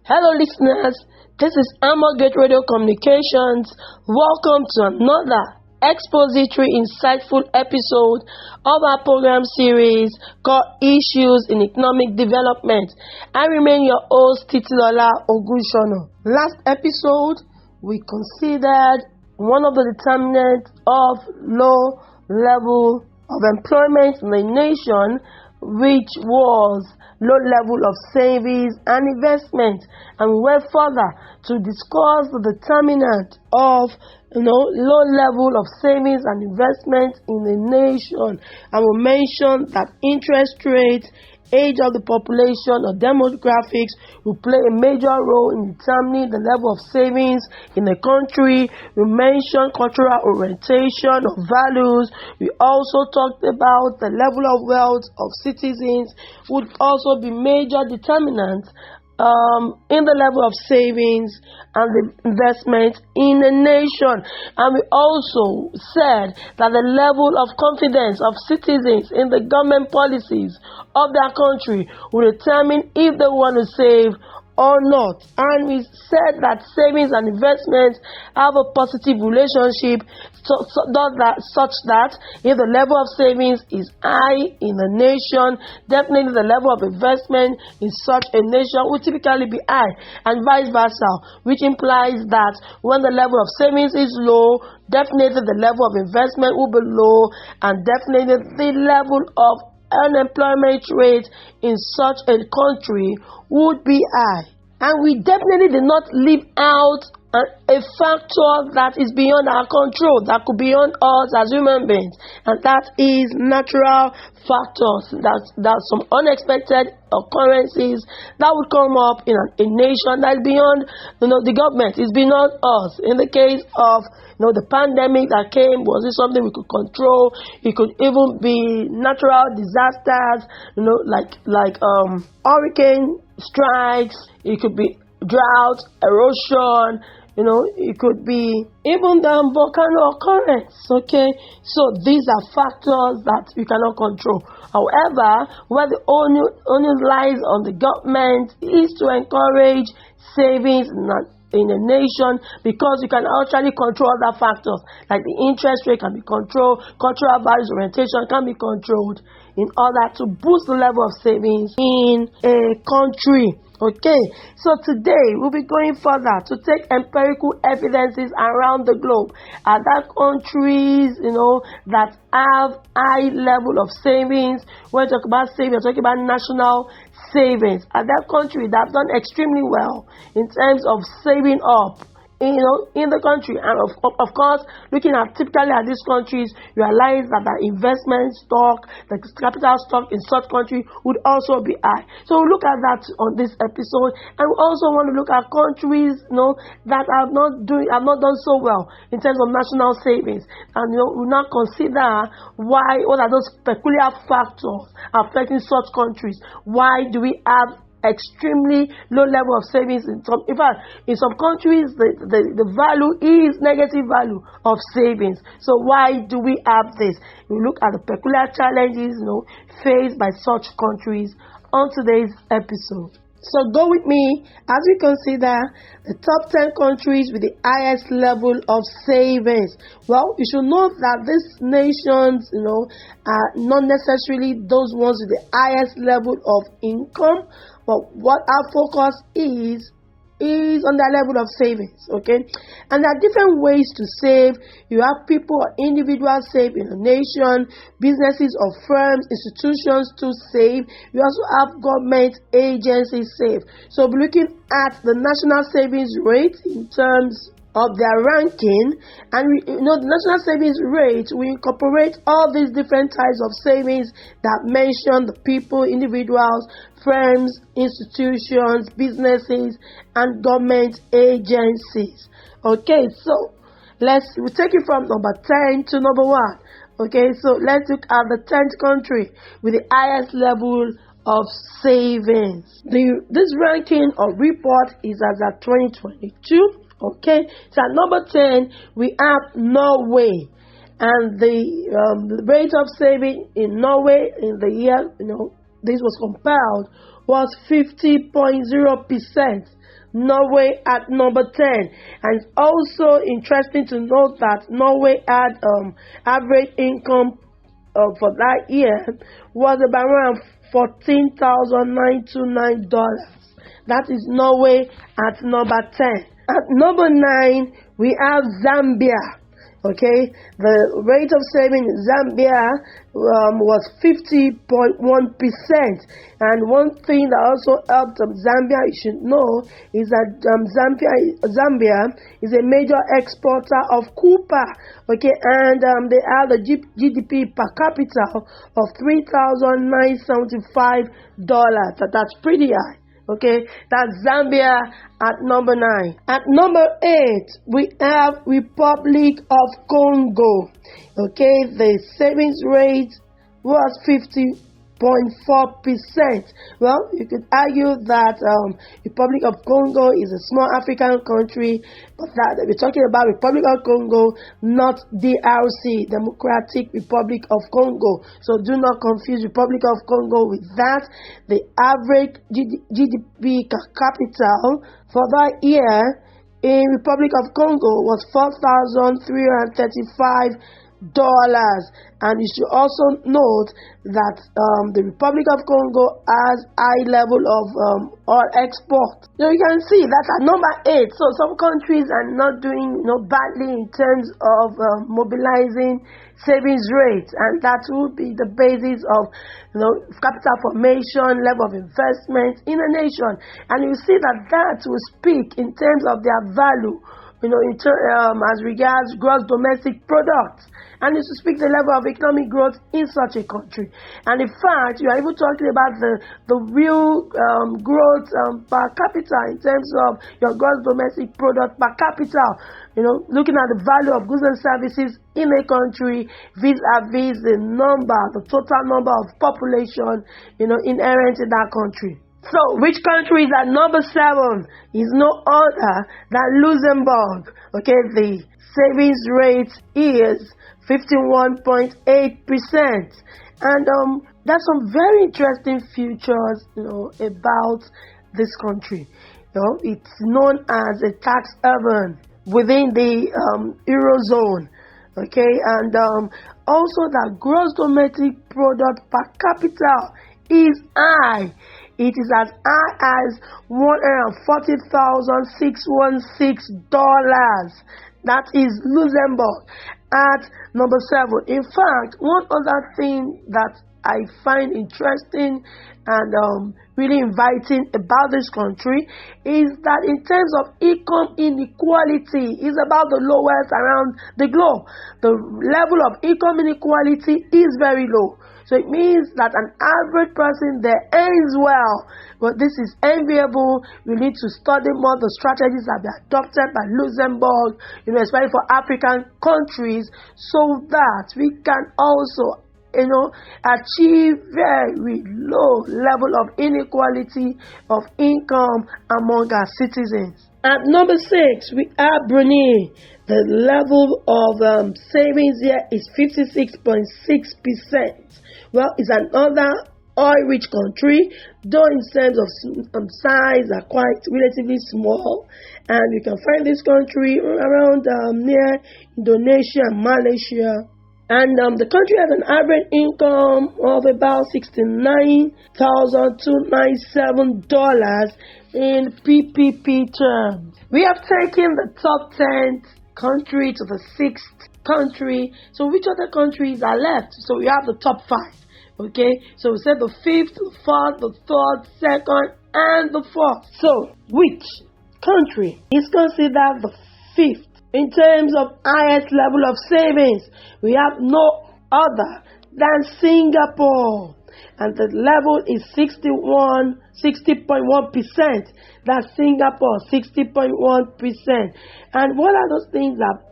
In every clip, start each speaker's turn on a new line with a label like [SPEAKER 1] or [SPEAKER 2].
[SPEAKER 1] Hello listeners, this is Amagate Radio Communications. Welcome to another expository insightful episode of our program series called Issues in Economic Development. I remain your host Titilola Ogunshono. Last episode, we considered one of the determinants of low level of employment in the nation, which was low level of savings and investment, and we went further to discuss the determinant of low level of savings and investment in the nation, and we mentioned that interest rates, age of the population or demographics will play a major role in determining the level of savings in the country. We mentioned cultural orientation of values. We also talked about the level of wealth of citizens would also be major determinants in the level of savings and the investment in the nation. And we also said that the level of confidence of citizens in the government policies of their country will determine if they want to save or not. And we said that savings and investments have a positive relationship such that if the level of savings is high in the nation, definitely the level of investment in such a nation will typically be high, and vice versa, which implies that when the level of savings is low, definitely the level of investment will be low, and definitely the level of unemployment rate in such a country would be high. And we definitely did not leave out a factor that is beyond our control, that could be beyond us as human beings, and that is natural factors, that some unexpected occurrences that would come up in a nation that is beyond the government, is beyond us. In the case of the pandemic that came, was it something we could control? It could even be natural disasters, like hurricane strikes. It could be drought, erosion. It could be even the volcano occurrence, okay? So these are factors that we cannot control. However, where the onus lies on the government is to encourage savings in a nation, because you can actually control other factors, like the interest rate can be controlled, cultural values orientation can be controlled, in order to boost the level of savings in a country. Okay, so today we'll be going further to take empirical evidences around the globe. Are there countries, that have high level of savings? When we talk about savings, we're talking about national savings. Are there countries that have done extremely well in terms of saving up in the country? And of course, looking at typically at these countries, you realize that the investment stock, the capital stock in such country would also be high. So we'll look at that on this episode, and we also want to look at countries that have not done so well in terms of national savings, and we'll now consider what are those peculiar factors affecting such countries. Why do we have extremely low level of savings? In fact, in some countries, the value is negative value of savings. So why do we have this? We look at the peculiar challenges faced by such countries on today's episode. So go with me as we consider the top 10 countries with the highest level of savings. Well, you should know that these nations, are not necessarily those ones with the highest level of income, but what our focus is on their level of savings, okay? And there are different ways to save. You have people or individuals save in a nation, businesses or firms, institutions to save. You also have government agencies save. So we're looking at the national savings rate in terms of their ranking, and the national savings rate will incorporate all these different types of savings that mention the people, individuals, firms, institutions, businesses, and government agencies. Okay, so we'll take it from number 10 to number 1. Okay, so let's look at the 10th country with the highest level of savings. This ranking or report is as at 2022. Okay, so at number 10 we have Norway, and the rate of saving in Norway in the year, this was compiled was 50.0%. Norway at number 10. And it's also interesting to note that Norway had average income for that year was about around $14,929. That is Norway at number 10. At number 9, we have Zambia. Okay, the rate of saving in Zambia was 50.1%. And one thing that also helped Zambia, you should know, is that Zambia is a major exporter of copper. Okay, and they have a GDP per capita of $3,975. That's pretty high. Okay, that's Zambia at number 9. At number 8, we have Republic of Congo. Okay, the savings rate was 50.4%. Well, you could argue that Republic of Congo is a small African country, but that we're talking about Republic of Congo, not DRC, Democratic Republic of Congo. So do not confuse Republic of Congo with that. The average GDP per capita for that year in Republic of Congo was $4,335. And you should also note that the Republic of Congo has high level of oil export. So you can see that at number 8. So some countries are not doing badly in terms of mobilizing savings rates, and that will be the basis of capital formation, level of investment in a nation. And you see that will speak in terms of their value, as regards gross domestic product, and it should speak the level of economic growth in such a country. And in fact, you are even talking about the real growth per capita in terms of your gross domestic product per capita. Looking at the value of goods and services in a country vis-a-vis the total number of population, inherent in that country. So, which country is at number 7 is no other than Luxembourg. Okay, the savings rate is 51.8%. And there's some very interesting features, about this country. It's known as a tax haven within the Eurozone. Okay, and also the gross domestic product per capita is high. It is as high as $140,616. That is Luxembourg at number 7. In fact, one other thing that I find interesting and really inviting about this country is that in terms of income inequality, is about the lowest around the globe. The level of income inequality is very low. So it means that an average person there earns well. But this is enviable. We need to study more the strategies that are adopted by Luxembourg, especially for African countries, so that we can also achieve very low level of inequality of income among our citizens. At number 6, we have Brunei. The level of savings here is 56.6%. Well, it's another oil-rich country, though in terms of size are quite relatively small, and you can find this country around near Indonesia and Malaysia. And the country has an average income of about $69,297 in PPP terms. We have taken the top 10th country to the 6th country. So which other countries are left? So we have the top 5. Okay, so we said the 5th, the 4th, the 3rd, 2nd, and the 4th. So which country is considered the 5th in terms of highest level of savings? We have no other than Singapore, and the level is 60.1%. That's Singapore, 60.1%. And what are those things that have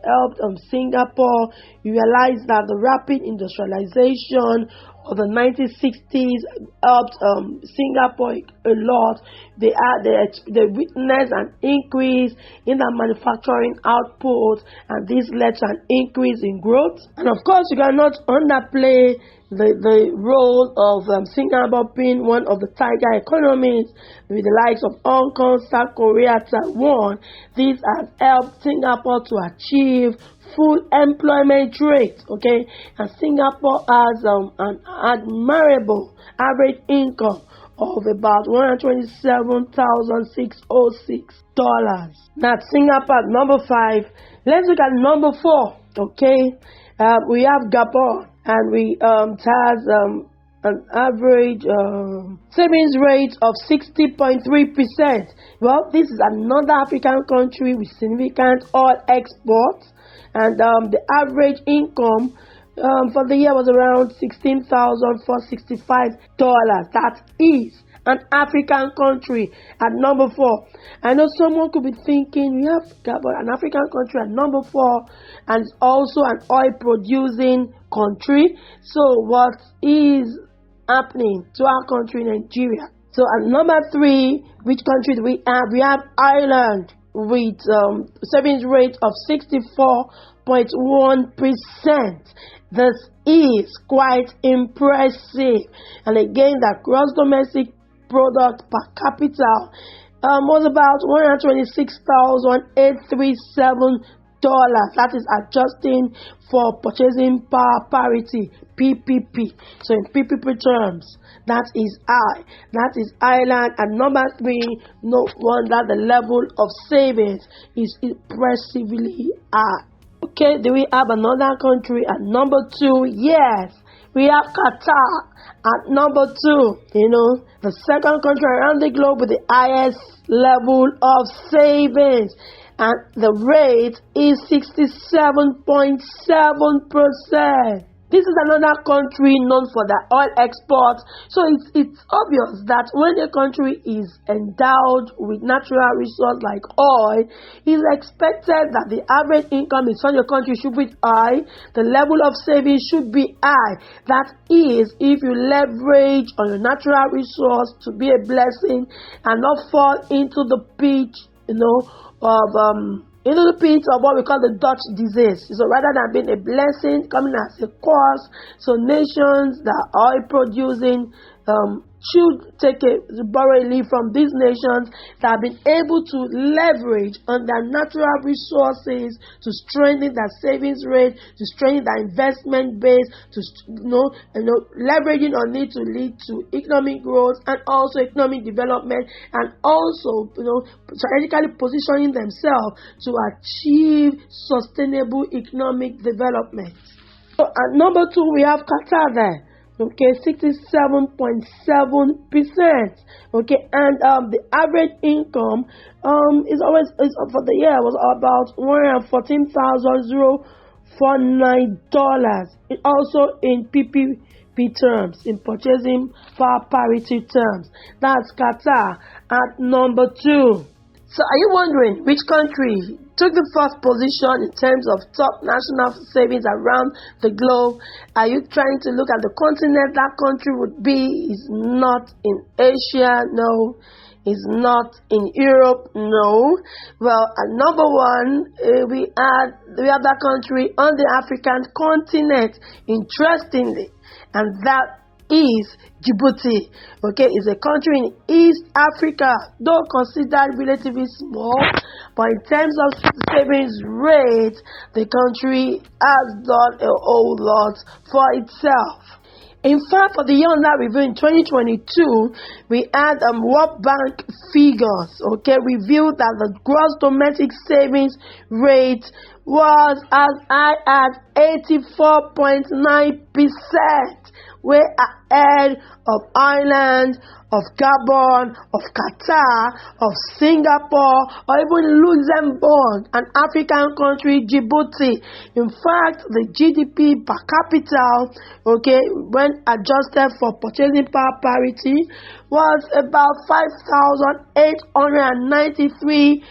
[SPEAKER 1] helped Singapore? You realize that the rapid industrialization of the 1960s helped Singapore a lot. They witnessed an increase in the manufacturing output, and this led to an increase in growth. And of course, you cannot underplay the role of Singapore being one of the tiger economies economies with the likes of Hong Kong, South Korea, Taiwan. These have helped Singapore to achieve full employment rate, okay? And Singapore has an admirable average income of about $127,606. That's Singapore at number 5. Let's look at number 4, okay? We have Gabon, and we has an average savings rate of 60.3%. Well, this is another African country with significant oil exports, and the average income for the year was around $16,465. That is an African country at number 4. I know someone could be thinking, we have Gabon, an African country at number 4, and it's also an oil producing country. So what is happening to our country, Nigeria? So at number 3, which country do we have? We have Ireland with savings rate of 64.1%. This is quite impressive. And again, the gross domestic product per capita was about $126,837. That is adjusting for purchasing power parity, PPP. So in PPP terms, that is high. That is Ireland. And number 3, no wonder the level of savings is impressively high. Okay, do we have another country at number 2? Yes, we have Qatar at number 2. You know, the second country around the globe with the highest level of savings. And the rate is 67.7%. This is another country known for their oil exports. So it's obvious that when a country is endowed with natural resources like oil, it's expected that the average income in such a country should be high. The level of savings should be high. That is, if you leverage on your natural resource to be a blessing and not fall into the pit, into the pit of what we call the Dutch disease. So rather than being a blessing, coming as a curse, so nations that are oil producing should borrow a leaf from these nations that have been able to leverage on their natural resources to strengthen their savings rate, to strengthen their investment base, to leveraging on it to lead to economic growth and also economic development, and also strategically positioning themselves to achieve sustainable economic development. So at number 2, we have Qatar there. Okay, 67.7%. Okay, and the average income is for the year was about $114,049. Also in PPP terms, in purchasing power parity terms. That's Qatar at number 2. So are you wondering which country took the first position in terms of top national savings around the globe? Are you trying to look at the continent that country would be? Is not in Asia, no. Is not in Europe, no. Well, at number 1, we have that country on the African continent, interestingly, and that is Djibouti. Okay, it's a country in East Africa, though considered relatively small, but in terms of savings rate, the country has done a whole lot for itself. In fact, for the year under review in 2022, we had World Bank figures, okay, revealed that the gross domestic savings rate was as high as 84.9%. Way ahead of Ireland, of Gabon, of Qatar, of Singapore, or even Luxembourg, an African country, Djibouti. In fact, the GDP per capita, okay, when adjusted for purchasing power parity, was about $5,893.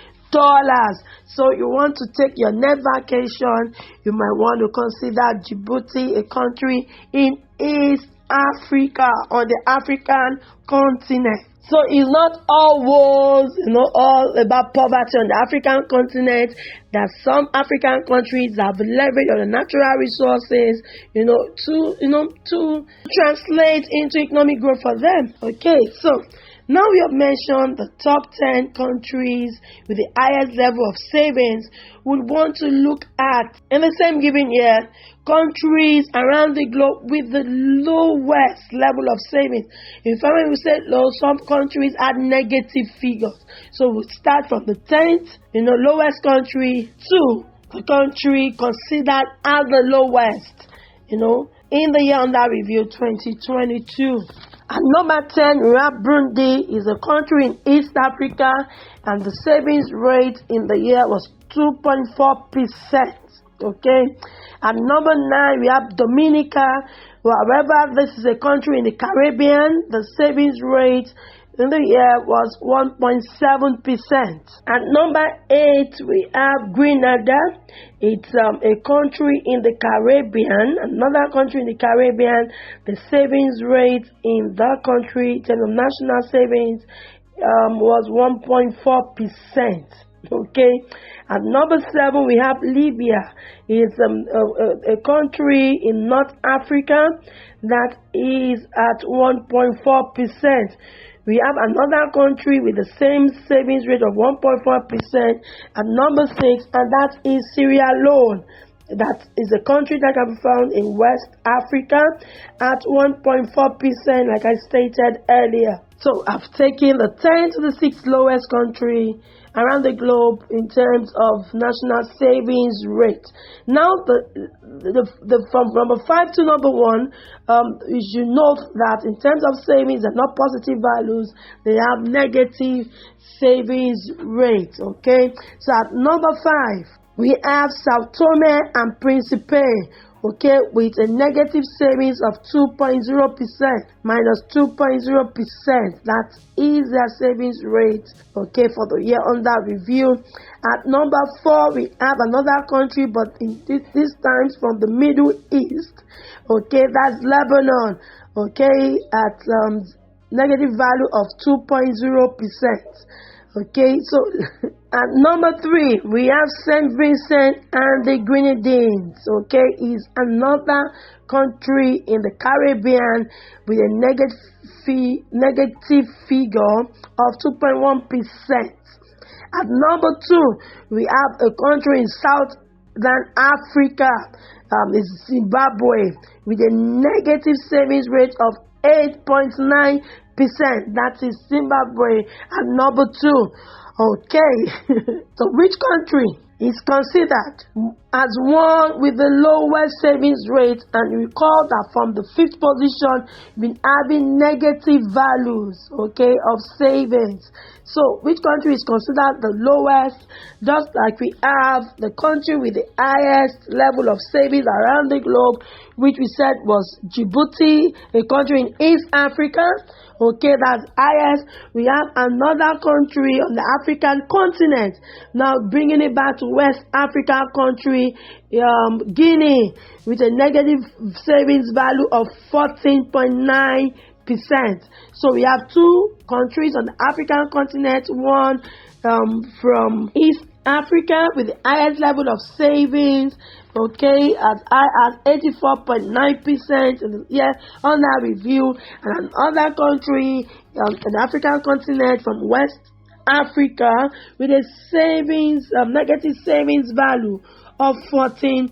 [SPEAKER 1] So you want to take your next vacation, you might want to consider Djibouti, a country in East Africa, on the African continent. So it's not all woes, all about poverty on the African continent. There are some African countries that have leveraged on the natural resources, to translate into economic growth for them. Okay, so Now we have mentioned the top 10 countries with the highest level of savings. We want to look at, in the same given year, countries around the globe with the lowest level of savings. In fact, when we say low, some countries had negative figures. So we'll start from the 10th, lowest country to the country considered as the lowest, in the year under review 2022. At number 10, we have Burundi. Is a country in East Africa, and the savings rate in the year was 2.4%. Okay. At number 9, we have Dominica. However, this is a country in the Caribbean. The savings rate in the year was 1.7%. At number 8, we have Grenada. It's a country in the Caribbean, another country in the Caribbean. The savings rate in that country, in terms of national savings, was 1.4%. Okay. At number 7, we have Libya. It's a country in North Africa that is at 1.4%. We have another country with the same savings rate of 1.4% at number 6, and that is Sierra Leone. That is a country that can be found in West Africa at 1.4%, like I stated earlier. So I've taken the 10th to the 6th lowest country around the globe in terms of national savings rate. Now, from number 5 to number 1, you should note that in terms of savings, they're not positive values; they have negative savings rate. Okay, so at number 5, we have Sao Tome and Principe. Okay, with a negative savings of 2.0% minus 2.0%. That is their savings rate, okay, for the year under review. At number 4, we have another country, but in this times from the Middle East. Okay, that's Lebanon. Okay, at negative value of 2.0%. Okay, so at number 3, we have St. Vincent and the Grenadines. Okay, is another country in the Caribbean with a negative figure of 2.1%. At number 2, we have a country in Southern Africa, is Zimbabwe, with a negative savings rate of 8.9%. That is Zimbabwe at number 2. Okay, so which country is considered as one with the lowest savings rate? And recall that from the 5th position, been having negative values, okay, of savings. So which country is considered the lowest? Just like we have the country with the highest level of savings around the globe, which we said was Djibouti, a country in East Africa. Okay, that's highest. We have another country on the African continent. Now bringing it back to West Africa country, Guinea, with a negative savings value of 14.9%. So we have 2 countries on the African continent, one from East Africa with the highest level of savings, okay, as high as 84.9% in the year under review, and another country on the African continent from West Africa with a savings, negative savings value of 14.9%.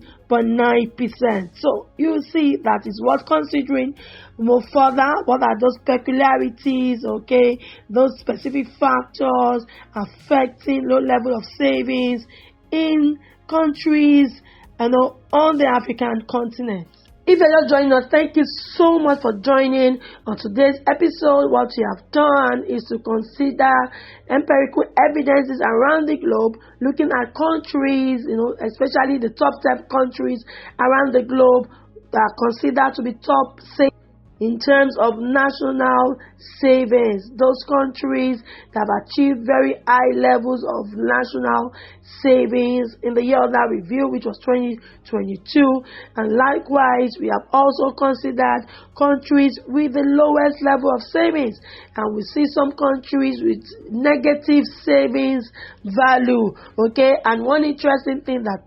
[SPEAKER 1] So you see that is worth considering more further. What are those peculiarities, okay, those specific factors affecting low level of savings in countries on the African continent? If you're just joining us, thank you so much for joining on today's episode. What we have done is to consider empirical evidences around the globe, looking at countries, especially the top 10 countries around the globe that are considered to be top in terms of national savings. Those countries that have achieved very high levels of national savings in the year under review, which was 2022. And likewise, we have also considered countries with the lowest level of savings. And we see some countries with negative savings value. Okay, and one interesting thing that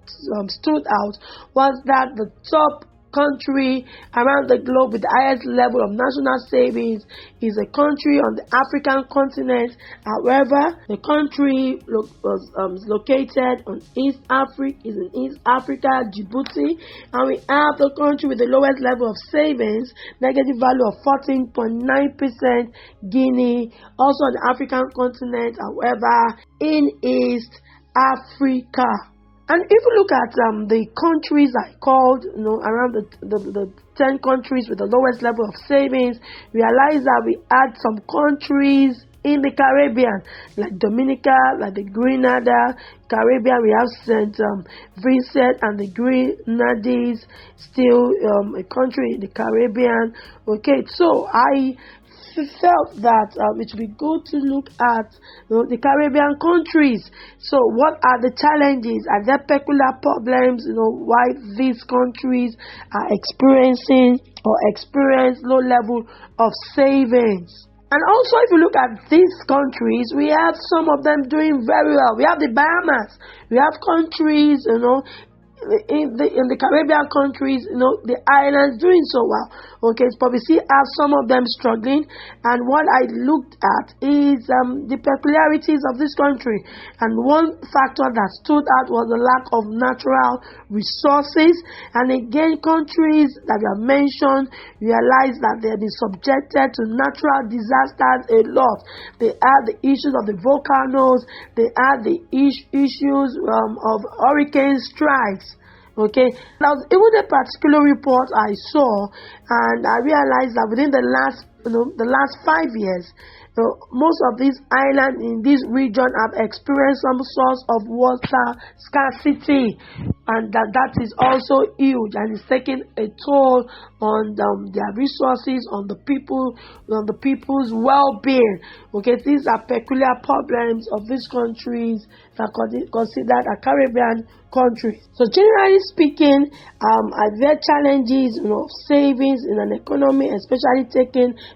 [SPEAKER 1] stood out was that the top country around the globe with the highest level of national savings is a country on the African continent. However, the country is located in East Africa, Djibouti, and we have the country with the lowest level of savings, negative value of 14.9%, Guinea, also on the African continent, however, in East Africa. And if you look at the countries I called, around the 10 countries with the lowest level of savings, realize that we had some countries in the Caribbean, like Dominica, like the Grenada. Caribbean, we have St. Vincent and the Grenadines, still a country in the Caribbean. Okay, so I felt that it would be good to look at the Caribbean countries. So what are the challenges? Are there peculiar problems, why these countries are experiencing or experience low level of savings? And also, if you look at these countries, we have some of them doing very well. We have the Bahamas. We have countries, in the Caribbean countries, the islands doing so well. Okay, but we see have some of them struggling. And what I looked at is the peculiarities of this country. And one factor that stood out was the lack of natural resources. And again, countries that are mentioned realize that they have been subjected to natural disasters a lot. They have the issues of the volcanoes. They have the issues of hurricane strikes. Okay, now even a particular report I saw, and I realized that within the last 5 years, most of these islands in this region have experienced some source of water scarcity, and that is also huge, and it's taking a toll on their resources, on the people's well-being. Okay, these are peculiar problems of these countries that are considered a Caribbean country. So generally speaking, are there challenges of savings in an economy, especially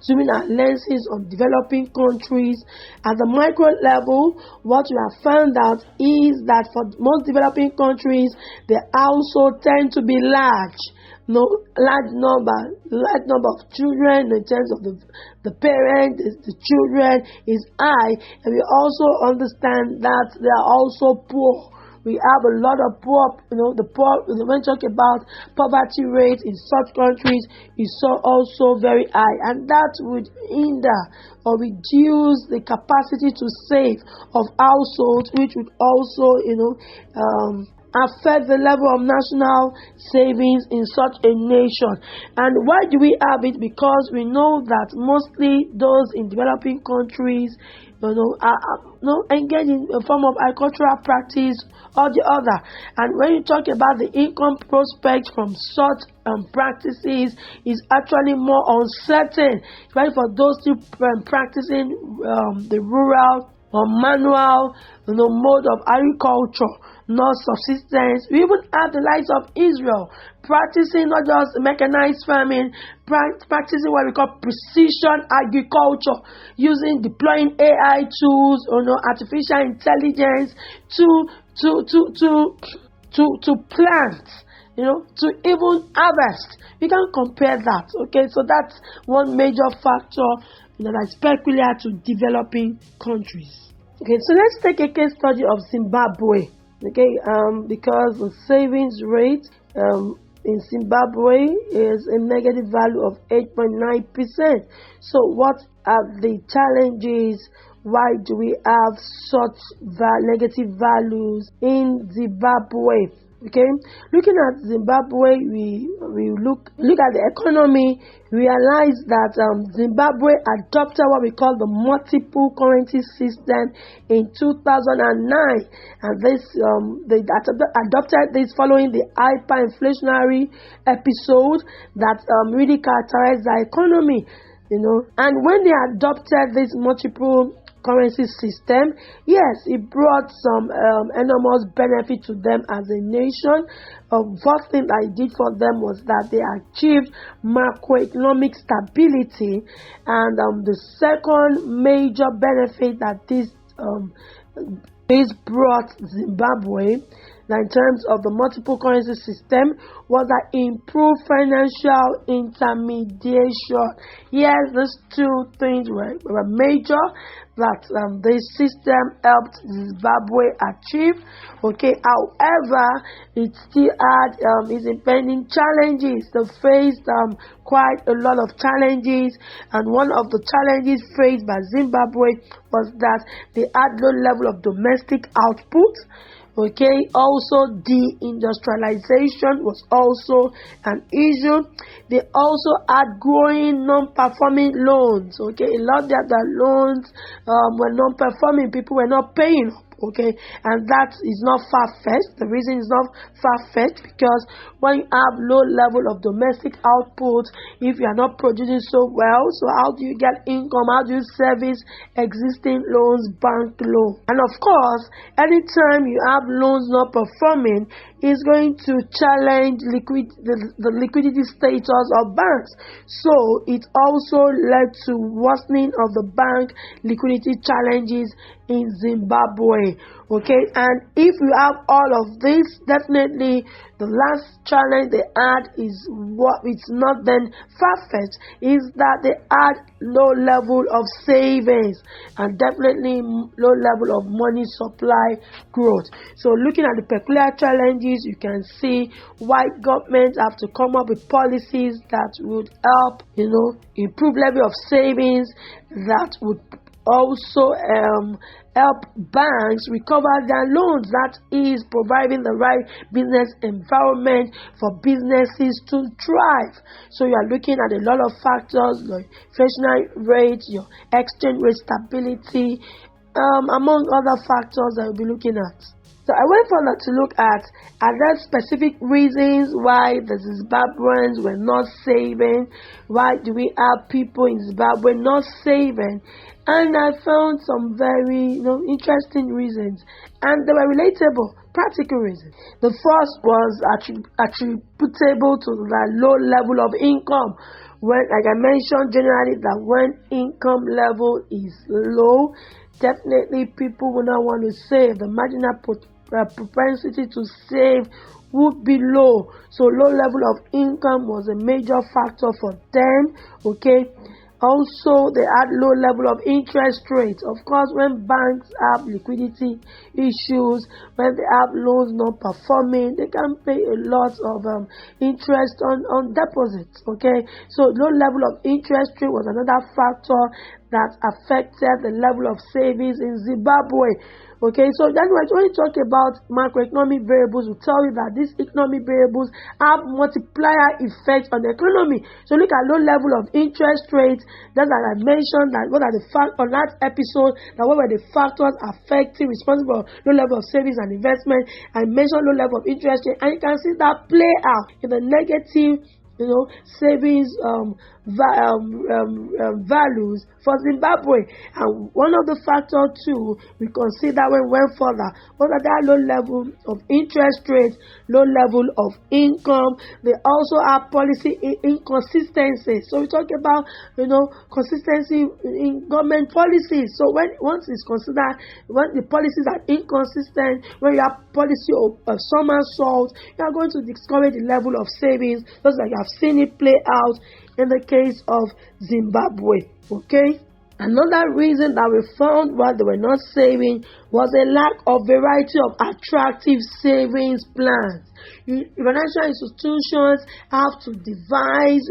[SPEAKER 1] zooming our lenses on developing countries. At the micro level, what we have found out is that for most developing countries, the household tend to be large. Large number of children in terms of the parents, the children is high, and we also understand that they are also poor. We have a lot of poor, the poor, when we talk about poverty rate in such countries is also very high, and that would hinder or reduce the capacity to save of households, which would also, affect the level of national savings in such a nation. And why do we have it? Because we know that mostly those in developing countries are engaged in a form of agricultural practice or the other. And when you talk about the income prospect from such practices is actually more uncertain, right, for those still practicing the rural or manual mode of agriculture, not subsistence. We even have the likes of Israel practicing not just mechanized farming, practicing what we call precision agriculture, deploying AI tools, artificial intelligence to plant, to even harvest. We can compare that. Okay, so that's one major factor that's peculiar to developing countries. Okay, so let's take a case study of Zimbabwe. Okay, because the savings rate in Zimbabwe is a negative value of 8.9%. So what are the challenges? Why do we have such negative values in Zimbabwe? Okay, looking at Zimbabwe, we look at the economy, realize that Zimbabwe adopted what we call the multiple currency system in 2009, and this they adopted this following the hyperinflationary episode that really characterized the economy. And when they adopted this multiple currency system, yes, it brought some enormous benefit to them as a nation. First thing that it did for them was that they achieved macroeconomic stability, and the second major benefit that this brought Zimbabwe in terms of the multiple currency system, was that improved financial intermediation. Yes, these two things were major that this system helped Zimbabwe achieve. Okay, however, it still had its impending challenges. They faced quite a lot of challenges, and one of the challenges faced by Zimbabwe was that they had low level of domestic output. Okay, also deindustrialization was also an issue. They also had growing non-performing loans. Okay, a lot of their loans were non-performing. People were not paying up. Okay, and that is not far-fetched. The reason is not far-fetched because when you have low level of domestic output, if you are not producing so well, so how do you get income? How do you service existing loans, bank loan? And of course, anytime you have loans not performing, it's going to challenge the liquidity status of banks. So it also led to worsening of the bank liquidity challenges in Zimbabwe. Okay, and if you have all of this, definitely the last challenge they had is what it's not then far-fetched, is that they had low level of savings and definitely low level of money supply growth. So looking at the peculiar challenges, you can see why governments have to come up with policies that would help, improve level of savings, that would also help banks recover their loans. That is providing the right business environment for businesses to thrive. So you are looking at a lot of factors, your inflationary rate, your exchange rate stability, among other factors that you'll be looking at. So I went further to look at other specific reasons why the Zimbabweans were not saving. Why do we have people in Zimbabwe not saving? And I found some very interesting reasons, and they were relatable, practical reasons. The first was attributable to the low level of income. When, like I mentioned generally, that when income level is low, definitely people will not want to save. The marginal propensity to save would be low. So low level of income was a major factor for them. Okay. Also, they had low level of interest rates. Of course, when banks have liquidity issues, when they have loans not performing, they can pay a lot of interest on deposits. Okay, so low level of interest rate was another factor that affected the level of savings in Zimbabwe. Okay, so then when you talk about macroeconomic variables, we tell you that these economic variables have multiplier effects on the economy. So look at low level of interest rates. That's as I mentioned that what are the on that episode, that what were the factors affecting responsible low level of savings and investment. I mentioned low level of interest rate, and you can see that play out in the negative savings values for Zimbabwe. And one of the factors too we consider when we went further was that there are low level of interest rates, low level of income. They also have policy inconsistencies. So we talk about consistency in government policies. So once it's considered, when the policies are inconsistent, when you have policy of somersault, you are going to discourage the level of savings, just like you have seen it play out in the case of Zimbabwe. Okay. Another reason that we found why they were not saving was a lack of variety of attractive savings plans. Financial institutions have to devise,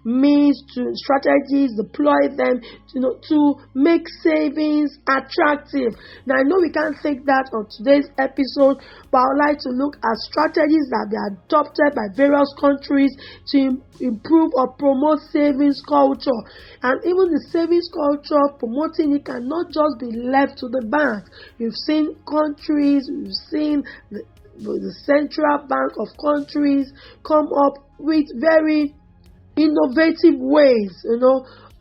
[SPEAKER 1] means to strategies, deploy them, to make savings attractive. Now I know we can't take that on today's episode, but I would like to look at strategies that they are adopted by various countries to improve or promote savings culture. And even the savings culture, promoting it cannot just be left to the bank. We've seen countries, we've seen the central bank of countries come up with very innovative ways,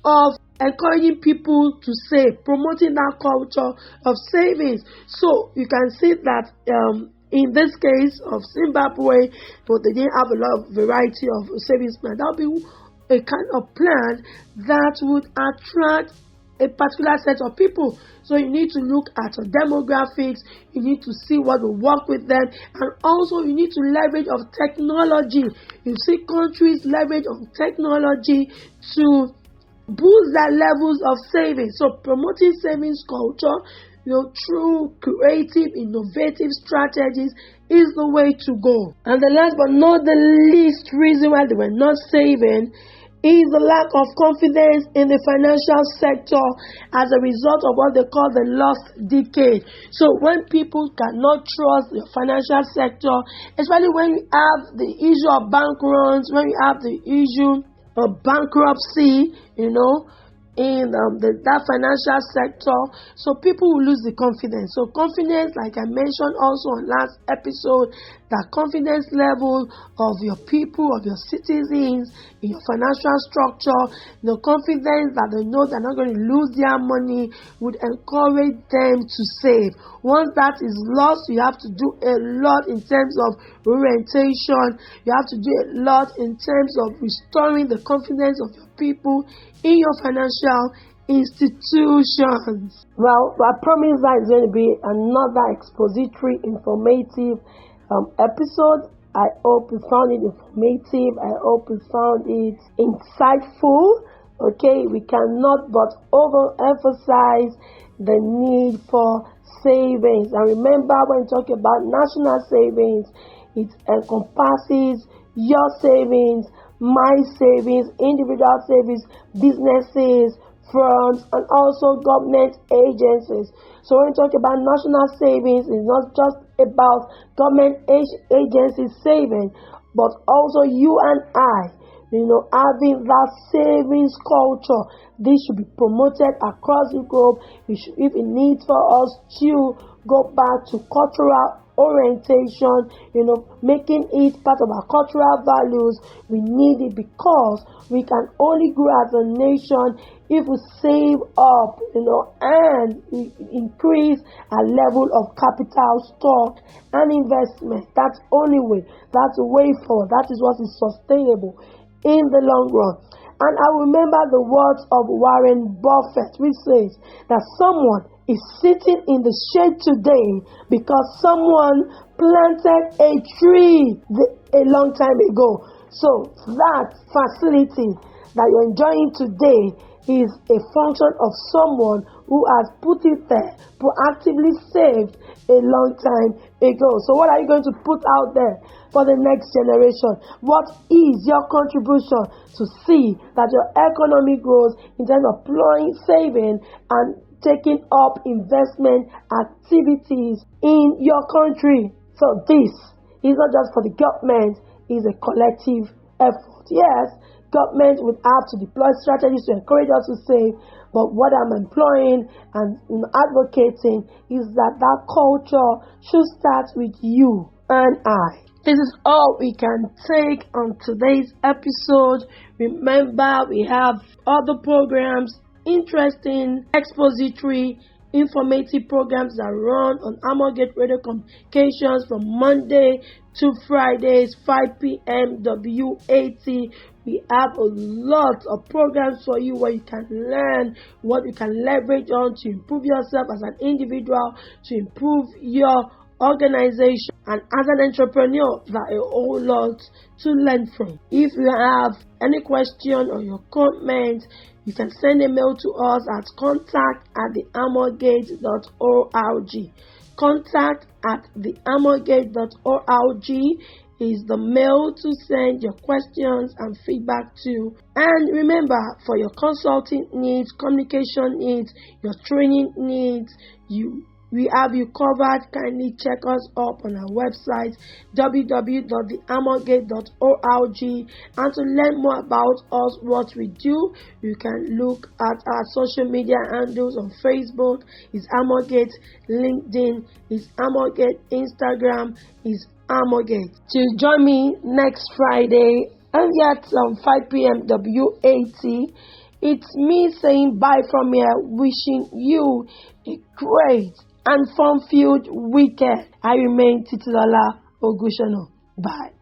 [SPEAKER 1] of encouraging people to save, promoting that culture of savings. So you can see that in this case of Zimbabwe, but they didn't have a lot of variety of savings plans. That would be a kind of plan that would attract a particular set of people. So you need to look at your demographics, you need to see what will work with them, and also you need to leverage of technology. You see countries leverage of technology to boost their levels of savings. So promoting savings culture, through creative, innovative strategies is the way to go. And the last but not the least reason why they were not saving is the lack of confidence in the financial sector as a result of what they call the lost decade. So when people cannot trust the financial sector, especially when you have the issue of bank runs, when you have the issue of bankruptcy, in that financial sector, so people will lose the confidence. So confidence, like I mentioned also on last episode, that confidence level of your people, of your citizens in your financial structure, the confidence that they know they're not going to lose their money would encourage them to save. Once that is lost, you have to do a lot in terms of orientation. You have to do a lot in terms of restoring the confidence of your people in your financial institutions. Well, I promise that it's going to be another expository, informative episode. I hope you found it informative. I hope you found it insightful. Okay, we cannot but overemphasize the need for savings. And remember, when we talk about national savings, it encompasses your savings, my savings, individual savings, businesses, firms, and also government agencies. So when we talk about national savings, it's not just about government agencies saving, but also you and I, having that savings culture. This should be promoted across the globe. If it needs for us to go back to cultural orientation, making it part of our cultural values, we need it, because we can only grow as a nation if we save up, and increase our level of capital stock and investment. That's the only way. That's the way forward. That is what is sustainable in the long run. And I remember the words of Warren Buffett, which says that someone is sitting in the shade today because someone planted a tree a long time ago. So that facility that you're enjoying today is a function of someone who has put it there, proactively saved a long time ago. So what are you going to put out there for the next generation? What is your contribution to see that your economy grows in terms of employing, saving, and taking up investment activities in your country? So this is not just for the government, it's a collective effort. Yes, government would have to deploy strategies to encourage us to save, but what I'm employing and advocating is that culture should start with you and I. This is all we can take on today's episode. Remember, we have other programs, interesting, expository, informative programs that run on Amalgate Radio Communications from Monday to Fridays, 5 p.m. WAT. We have a lot of programs for you where you can learn what you can leverage on to improve yourself as an individual, to improve your organization, and as an entrepreneur, there are a whole lot to learn from. If you have any question or your comment, you can send a mail to us at contact@theamalgate.org. Contact@theamalgate.org is the mail to send your questions and feedback to. And remember, for your consulting needs, communication needs, your training needs, we have you covered. Kindly check us up on our website, www.theamalgate.org. And to learn more about us, what we do, you can look at our social media handles on Facebook. It's Amalgate. LinkedIn is Amalgate. Instagram is Amalgate. To join me next Friday, and yet 5 p.m. WAT. It's me saying bye from here, wishing you a great and fun-filled weekend. I remain Titilola Ogunsona. Bye.